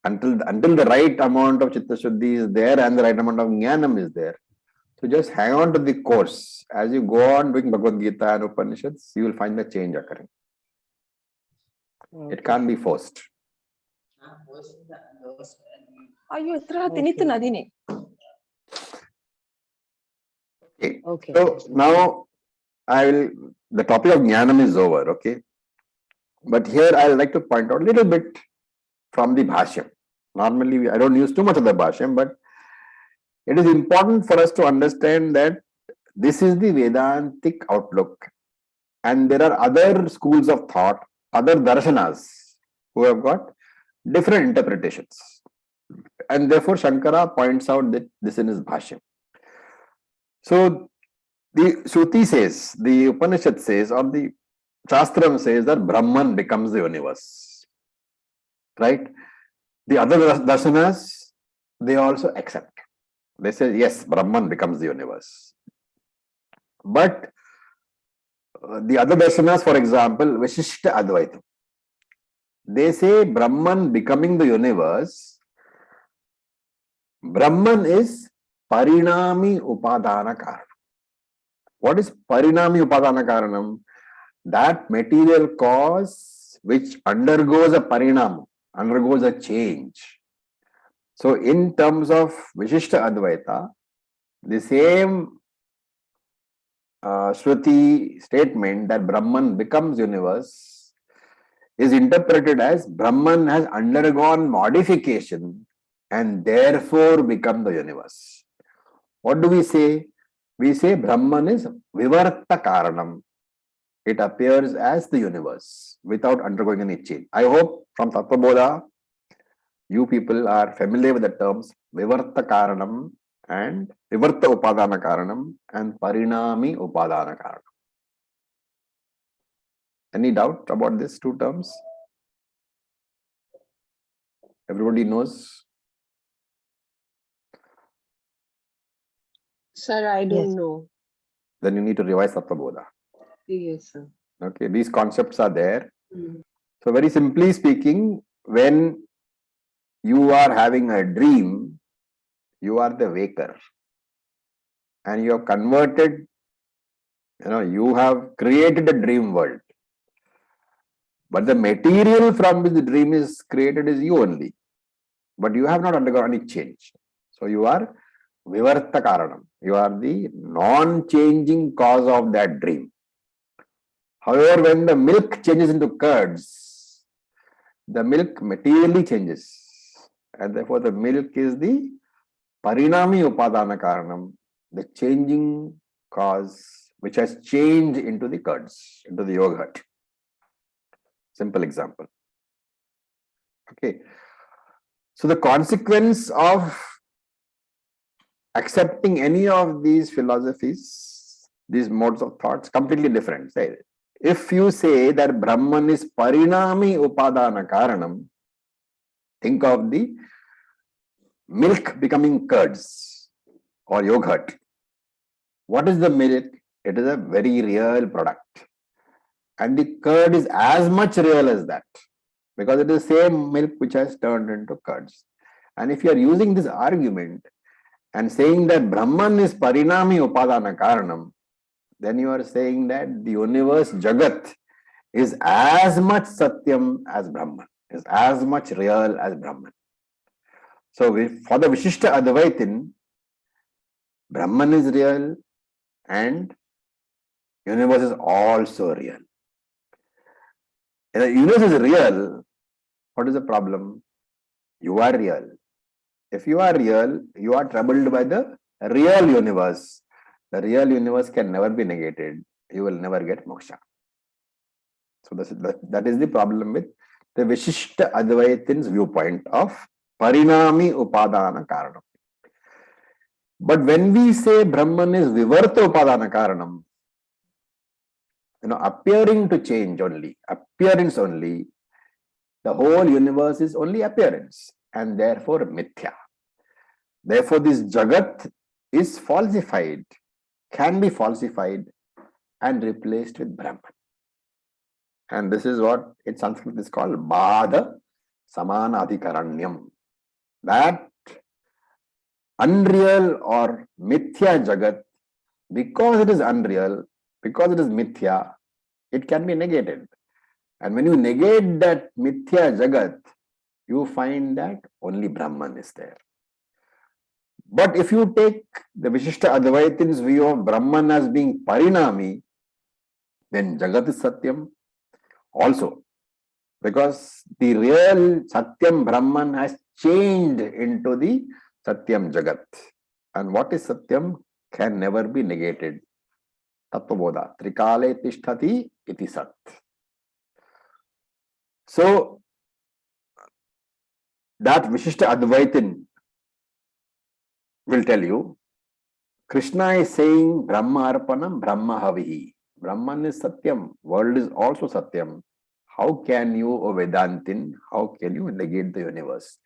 until the right amount of Chitta Shuddhi is there and the right amount of Jnanam is there. So just hang on to the course. As you go on doing Bhagavad Gita and Upanishads, you will find the change occurring. It can't be forced. Okay. So now the topic of Jnanam is over, okay? But here I would like to point out a little bit from the Bhashyam. Normally, I don't use too much of the Bhashyam, but it is important for us to understand that this is the Vedantic outlook. And there are other schools of thought, other darshanas, who have got different interpretations. And therefore, Shankara points out that this in his Bhashyam. So, the Shruti says, the Upanishad says, or the Shastram says that Brahman becomes the universe. Right? The other darshanas, they also accept. They say, yes, Brahman becomes the universe. But the other darshanas, for example, Vishishta Advaita, they say Brahman becoming the universe, Brahman is Parinami Upadana Karanam. What is Parinami Upadana Karanam? That material cause which undergoes a parinam, undergoes a change. So, in terms of Vishishta Advaita, the same Shruti statement that Brahman becomes universe is interpreted as Brahman has undergone modification and therefore become the universe. What do we say? We say Brahman is Vivarta Karanam. It appears as the universe without undergoing any change. I hope from Tattva Bodha, you people are familiar with the terms Vivarta Karanam and Vivarta Upadana Karanam and Parinami Upadana Karanam. Any doubt about these two terms? Everybody knows? Sir, I don't know. Then you need to revise Tattva Bodha. Yes, sir. Okay, these concepts are there. Mm. So very simply speaking, when you are having a dream, you are the waker, and you have converted, you have created a dream world. But the material from which the dream is created is you only. But you have not undergone any change. So you are vivarta karanam. You are the non-changing cause of that dream. However, when the milk changes into curds, the milk materially changes. And therefore, the milk is the parinami upadana karanam, the changing cause which has changed into the curds, into the yogurt. Simple example. Okay. So the consequence of accepting any of these philosophies, these modes of thoughts, completely different. Say, if you say that Brahman is parinami upadana karanam, think of the milk becoming curds or yogurt. What is the milk? It is a very real product. And the curd is as much real as that, because it is the same milk which has turned into curds. And if you are using this argument and saying that Brahman is parinami upadana karanam, then you are saying that the universe Jagat is as much Satyam as Brahman, is as much real as Brahman. So for the Vishishta Advaitin, Brahman is real and universe is also real. If the universe is real, what is the problem? You are real. If you are real, you are troubled by the real universe. The real universe can never be negated. You will never get moksha. So that is the problem with the Vishishta Advaitin's viewpoint of Parinami Upadana Karanam. But when we say Brahman is Vivarta Upadana Karanam, appearing to change only, appearance only, the whole universe is only appearance and therefore mithya. Therefore, this Jagat is falsified, can be falsified and replaced with Brahman. And this is what in Sanskrit is called Bhada Samanadhikaranyam. That unreal or mithya Jagat, because it is unreal, because it is mithya, it can be negated. And when you negate that mithya Jagat, you find that only Brahman is there. But if you take the Vishishta Advaitin's view of Brahman as being Parinami, then Jagat is Satyam also. Because the real Satyam Brahman has changed into the Satyam Jagat. And what is Satyam can never be negated. Tattvabodha. Trikale tishtati iti sat. So, that Vishishta Advaitin will tell you, Krishna is saying Brahma Arpanam, Brahma Havihi. Brahman is Satyam, world is also Satyam. How can you, O Vedantin, how can you negate the universe?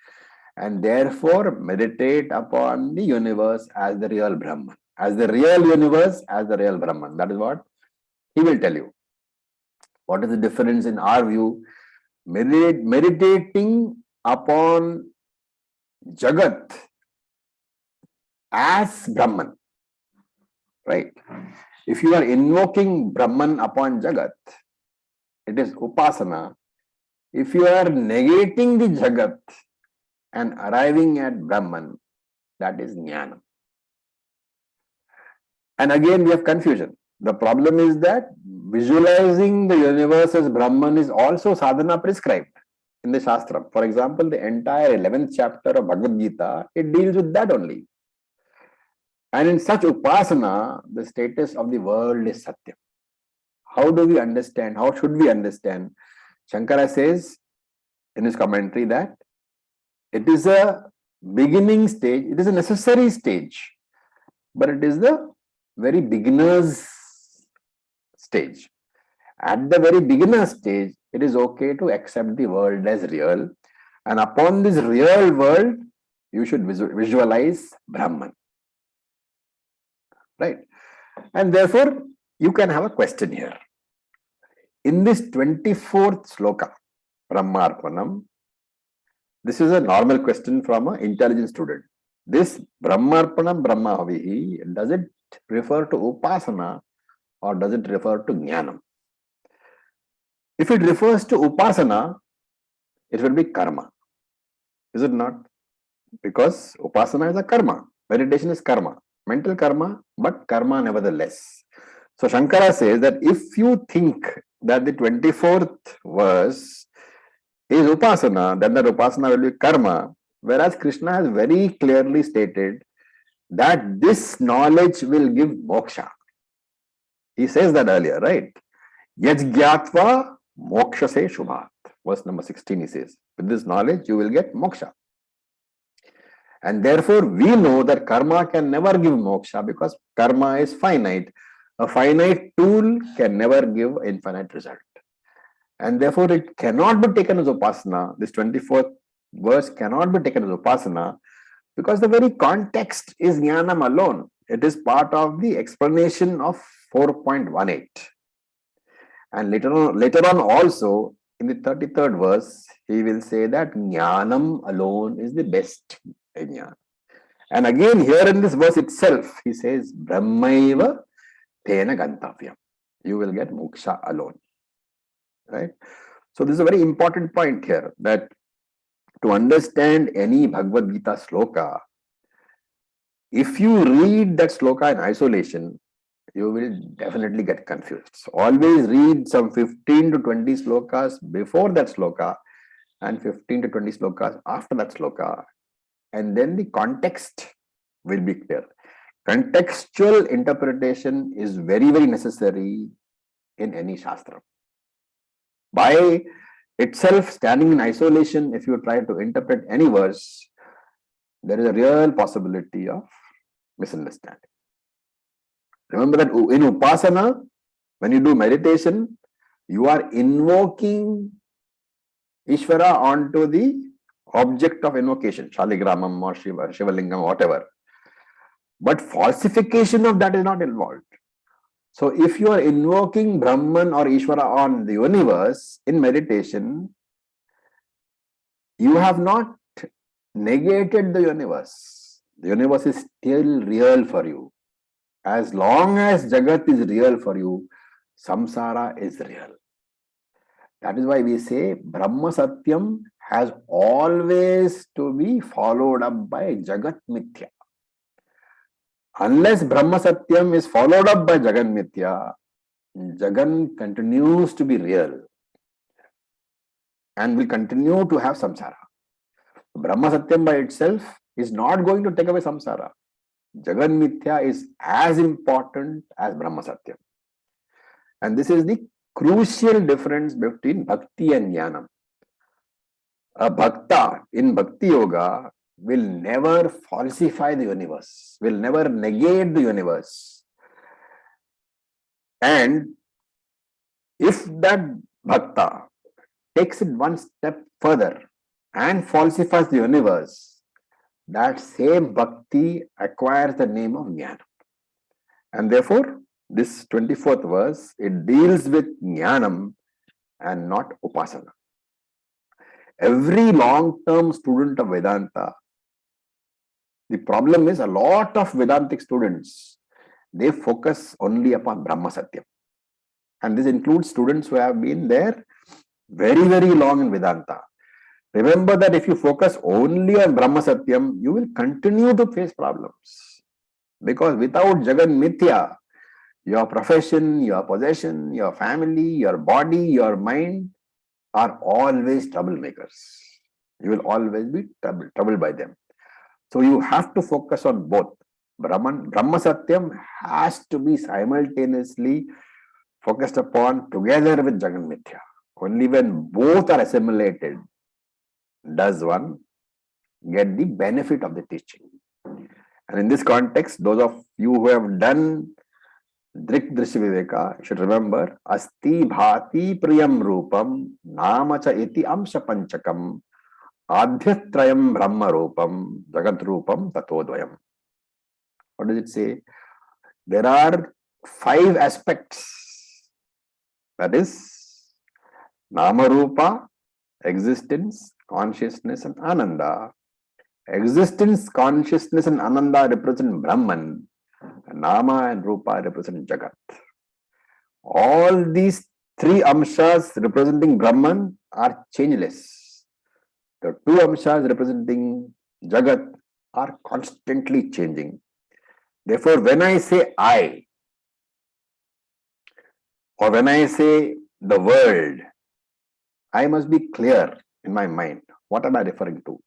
And therefore meditate upon the universe as the real Brahman, as the real universe, as the real Brahman. That is what he will tell you. What is the difference in our view? Meditating upon Jagat as Brahman, right? If you are invoking Brahman upon Jagat, it is Upasana. If you are negating the Jagat and arriving at Brahman, that is Jnana. And again, we have confusion. The problem is that visualizing the universe as Brahman is also sadhana prescribed in the Shastra. For example, the entire 11th chapter of Bhagavad Geeta, it deals with that only. And in such upasana, the status of the world is Satyam. How do we understand? How should we understand? Shankara says in his commentary that it is a beginning stage, it is a necessary stage, but it is the very beginner's stage. At the very beginner stage, it is okay to accept the world as real. And upon this real world, you should visualize Brahman. Right? And therefore, you can have a question here. In this 24th sloka, Brahmarpanam, this is a normal question from an intelligent student. This Brahmarpanam Brahmavihi, does it refer to Upasana or does it refer to Jnanam? If it refers to Upasana, it will be karma. Is it not? Because Upasana is a karma. Meditation is karma. Mental karma, but karma nevertheless. So Shankara says that if you think that the 24th verse is Upasana, then that Upasana will be karma. Whereas Krishna has very clearly stated that this knowledge will give moksha. He says that earlier, right? Yajgyatva moksha se shubhat. Verse number 16 he says, with this knowledge you will get moksha. And therefore we know that karma can never give moksha because karma is finite. A finite tool can never give infinite result. And therefore it cannot be taken as Upasana. This 24th verse cannot be taken as Upasana because the very context is Jnanam alone. It is part of the explanation of 4.18. And later on also in the 33rd verse, he will say that Jnanam alone is the best jnana. And again here in this verse itself, he says, Brahmaiva tena gantavyam. You will get moksha alone. Right? So this is a very important point here, that to understand any Bhagavad Gita sloka, if you read that sloka in isolation, you will definitely get confused. So always read some 15 to 20 slokas before that sloka and 15 to 20 slokas after that sloka, and then the context will be clear. Contextual interpretation is very, very necessary in any shastra. By itself, standing in isolation, if you try to interpret any verse, there is a real possibility of misunderstanding. Remember that in Upasana, when you do meditation, you are invoking Ishvara onto the object of invocation, Shaligramam or Shiva, Shivalingam, whatever. But falsification of that is not involved. So if you are invoking Brahman or Ishvara on the universe in meditation, you have not negated the universe. The universe is still real for you. As long as Jagat is real for you, samsara is real. That is why we say Brahma Satyam has always to be followed up by Jagat Mithya. Unless Brahma Satyam is followed up by Jagat Mithya, Jagan continues to be real and will continue to have samsara. Brahma Satyam by itself is not going to take away samsara. Jagan Mithya is as important as Brahma Satyam. And this is the crucial difference between Bhakti and Jnanam. A Bhakta in Bhakti Yoga will never falsify the universe, will never negate the universe. And if that Bhakta takes it one step further and falsifies the universe, that same Bhakti acquires the name of Jnana. And therefore, this 24th verse, it deals with Jnanam and not Upasana. Every long-term student of Vedanta, the problem is a lot of Vedantic students, they focus only upon Brahma Satyam. And this includes students who have been there very, very long in Vedanta. Remember that if you focus only on Brahma Satyam, you will continue to face problems. Because without Jagan Mithya, your profession, your possession, your family, your body, your mind are always troublemakers. You will always be troubled by them. So you have to focus on both. Brahma Satyam has to be simultaneously focused upon together with Jagan Mithya. Only when both are assimilated does one get the benefit of the teaching. And in this context, those of you who have done Drik Drishya Viveka should remember Asti Bhati Priyam Rupam Namacha Iti Amsha Panchakam Adhyatrayam Brahma Rupam Jagat Rupam Tatodvayam. What does it say? There are 5 aspects. That is Nama Rupa, existence, consciousness and Ananda. Existence, consciousness and Ananda represent Brahman. Nama and Rupa represent Jagat. All these three amshas representing Brahman are changeless. The two amshas representing Jagat are constantly changing. Therefore, when I say I, or when I say the world, I must be clear in my mind. What am I referring to?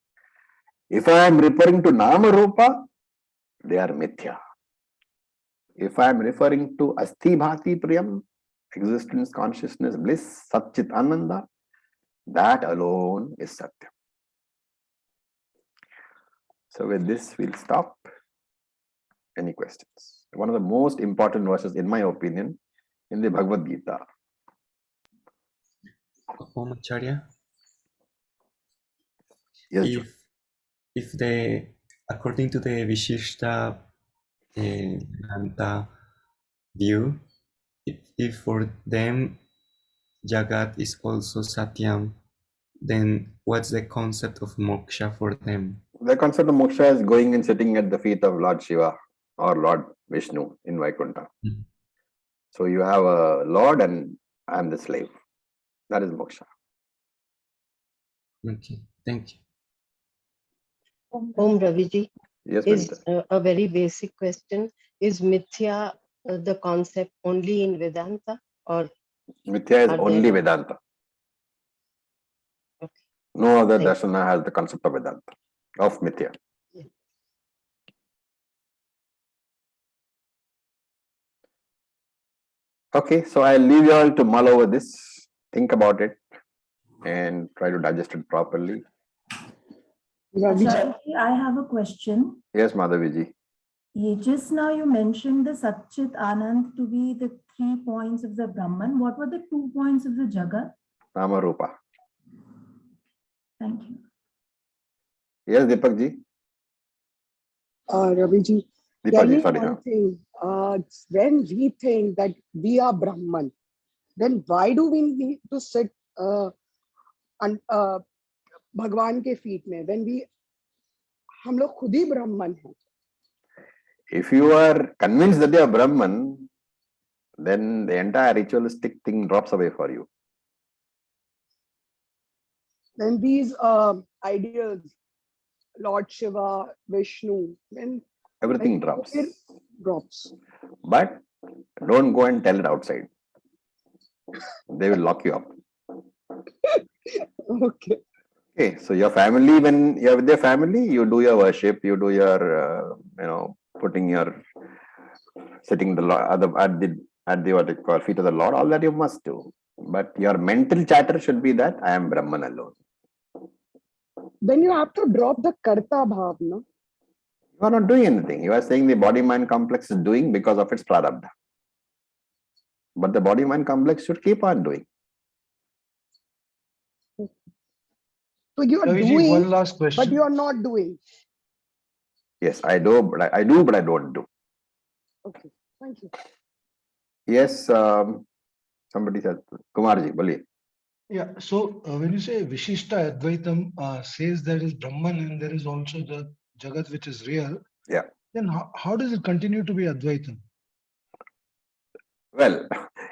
If I am referring to Nama Rupa, they are Mithya. If I am referring to Asti Bhati Priyam, existence, consciousness, bliss, Satchit Ananda, that alone is Satya. So with this, we'll stop. Any questions? One of the most important verses, in my opinion, in the Bhagavad Geeta. Om Acharya. Yes, Joe. If according to the Vishishta Vedanta view, if for them Jagat is also Satyam, then what's the concept of moksha for them? The concept of moksha is going and sitting at the feet of Lord Shiva or Lord Vishnu in Vaikuntha. Mm-hmm. So you have a Lord and I am the slave. That is moksha. Okay, thank you. Om Raviji, Yes, is Vinita. a very basic question. Is Mithya the concept only in Vedanta, or Mithya is are only there? Vedanta. Okay. No other Thank darshana has the concept of Vedanta, of Mithya. Yeah. Okay, so I'll leave you all to mull over this, think about it, and try to digest it properly. Acharya, I have a question. Yes, Madhaviji. Just now you mentioned the Satchit Anand to be the 3 points of the Brahman. What were the 2 points of the Jagat? Nama Rupa. Thank you. Yes, Deepak ji. Ravi ji, Deepak tell ji, me sorry. one thing. When we think that we are Brahman, then why do we need to sit भगवान के feet में? When हम लोग खुद ही Brahman हैं. If you are convinced that you are Brahman, then the entire ritualistic thing drops away for you. Then these ideals, Lord Shiva, Vishnu, then Everything drops. Drops. But don't go and tell it outside. They will lock you up. Okay. Okay, so your family, when you're with your family, you do your worship, you do your, putting your, sitting at the what you call feet of the Lord, all that you must do. But your mental chatter should be that I am Brahman alone. Then you have to drop the karta bhav, no? You are not doing anything. You are saying the body-mind complex is doing because of its prarabdha. But the body-mind complex should keep on doing. So you are Raviji, doing, one last question. but you are not doing. Yes, I do, but I do, but I don't do. Okay, thank you. Yes, somebody said, Kumarji, boliye. Yeah, so when you say Vishishta Advaitam says there is Brahman and there is also the Jagat which is real, Yeah. then how does it continue to be Advaitam? Well,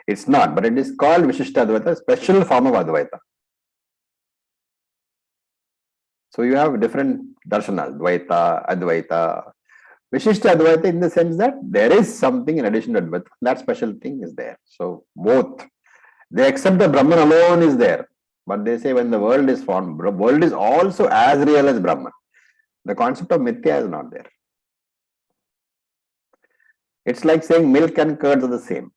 it's not, but it is called Vishishta Advaita, a special form of Advaita. So you have different darshanas, Dvaita, Advaita. Vishishta Advaita in the sense that there is something in addition to Advaita. That special thing is there. So both. They accept the Brahman alone is there. But they say when the world is formed, the world is also as real as Brahman. The concept of Mithya is not there. It's like saying milk and curds are the same.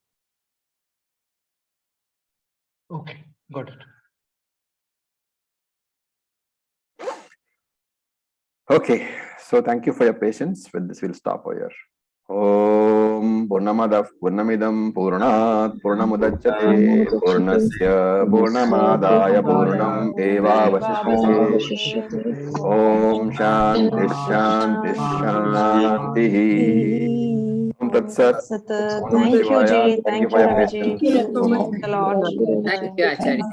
Okay, got it. Okay, so thank you for your patience. With this, we'll stop here. Om Purnamadav Purnamidam Purnat Purnamudachyate Purnasya Purnamadaya Purnam Eva Vasishyate Om Shanti Shanti Shanti Om Tat Sat. Thank you, Ji. Thank you, Ravi Ji. Thank you for your patience. Thank you a lot. Thank you, Acharya.